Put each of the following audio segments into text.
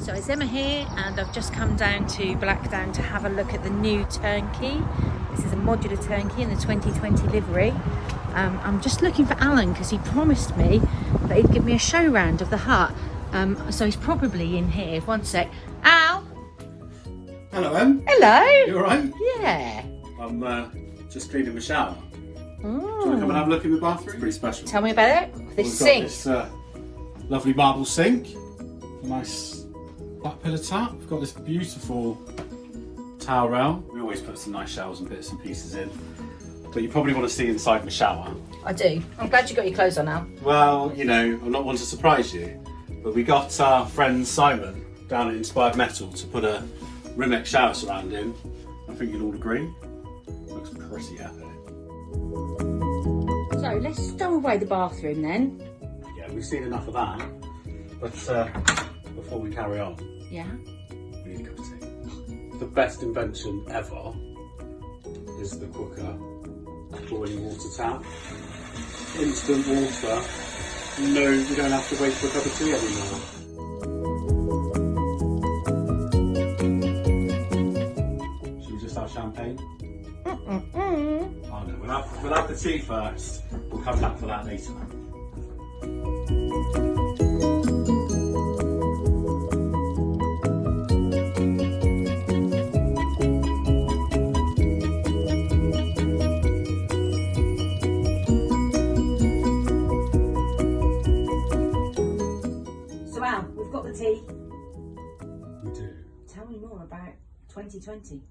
So it's Emma here, and I've just come down to Blackdown to have a look at the new turnkey. This is a modular turnkey in the 2020 livery. I'm just looking for Alan because he promised me that he'd give me a show round of the hut. So he's probably in here. One sec. Al! Hello, Em. Hello! You alright? Yeah. I'm just cleaning my shower. Oh. Do you want to come and have a look in the bathroom? It's pretty special. Tell me about it. This sink. We've got this lovely marble sink. A nice black pillar tap. We've got this beautiful towel rail. We always put some nice shelves and bits and pieces in. But you probably want to see inside my shower. I do. I'm glad you got your clothes on now. Well, you know, I'm not one to surprise you, but we got our friend Simon down at Inspired Metal to put a Rimex shower surround in. I think you'll all agree. Looks pretty epic. So let's stow away the bathroom then. Yeah, we've seen enough of that. But before we carry on, Yeah. we need a cup of tea. The best invention ever is the Quooker boiling water tap. Instant water. No, you don't have to wait for a cup of tea anymore. Should we just have champagne? Oh no, we'll have the tea first. We'll come back for that later. So Al, we've got the tea. We do. Tell me more about 2020.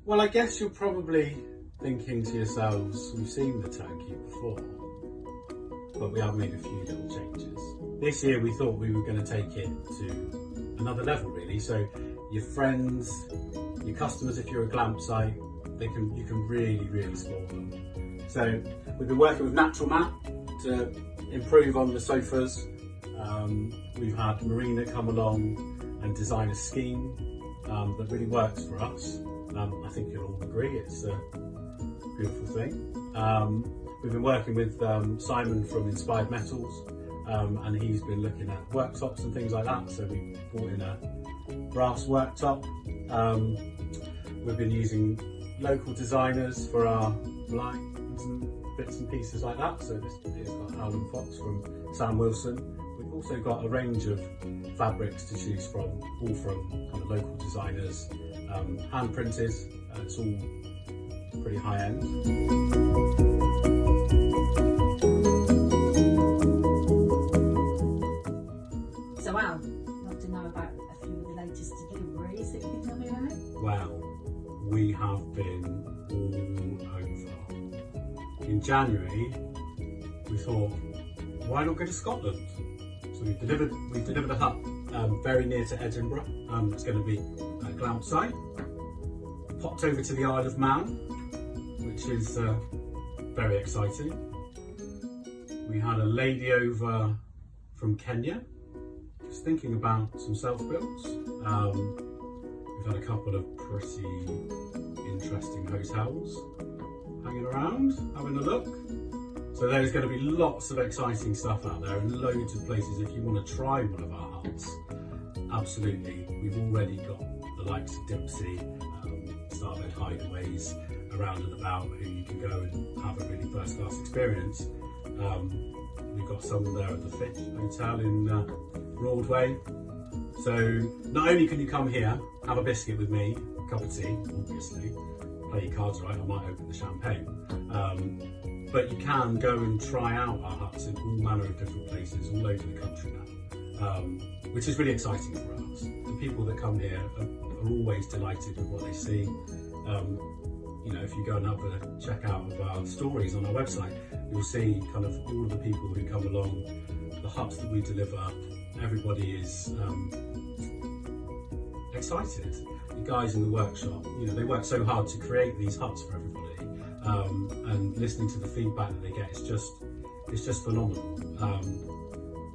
Well, I guess you're probably thinking to yourselves, we've seen the turnkey before, but we have made a few little changes. This year we thought we were going to take it to another level really, so your friends, your customers, if you're a glamp site, you can really spoil them. So we've been working with Natural Mat to improve on the sofas. We've had Marina come along and design a scheme that really works for us. I think you'll all agree it's a beautiful thing. We've been working with Simon from Inspired Metals, and he's been looking at worktops and things like that, so we brought in a brass worktop. We've been using local designers for our blinds and bits and pieces like that, so this is got Alan Fox from Sam Wilson. We've also got a range of fabrics to choose from, all from kind of local designers, hand printed. It's all pretty high end. So Al, I'd love to know about a few of the latest deliveries that you can tell me about. Well, we have been all over. In January, we thought, why not go to Scotland? So we've delivered a hut very near to Edinburgh. It's going to be a glamp site. Popped over to the Isle of Man, which is very exciting. We had a lady over from Kenya, just thinking about some self-builds. We've had a couple of pretty interesting hotels hanging around, having a look. So there's going to be lots of exciting stuff out there and loads of places if you want to try one of our huts. Absolutely, we've already got the likes of Dipsy, Starbed Hideaways around and about who you can go and have a really first class experience. We've got some there at the Fitch Hotel in Broadway. So not only can you come here, have a biscuit with me, a cup of tea, obviously, play your cards right, I might open the champagne. But you can go and try out our huts in all manner of different places all over the country now, which is really exciting for us. The people that come here are always delighted with what they see. You know, if you go and have a check out of our stories on our website, you'll see kind of all of the people who come along, the huts that we deliver. Everybody is excited. The guys in the workshop, you know, they work so hard to create these huts for everybody. And listening to the feedback that they get, it's just phenomenal.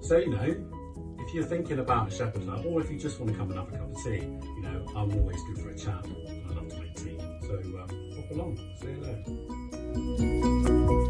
So, you know, if you're thinking about a shepherd hut, or if you just want to come and have a cup of tea, you know, I'm always good for a chat. I love to make tea. So, pop along, say hello.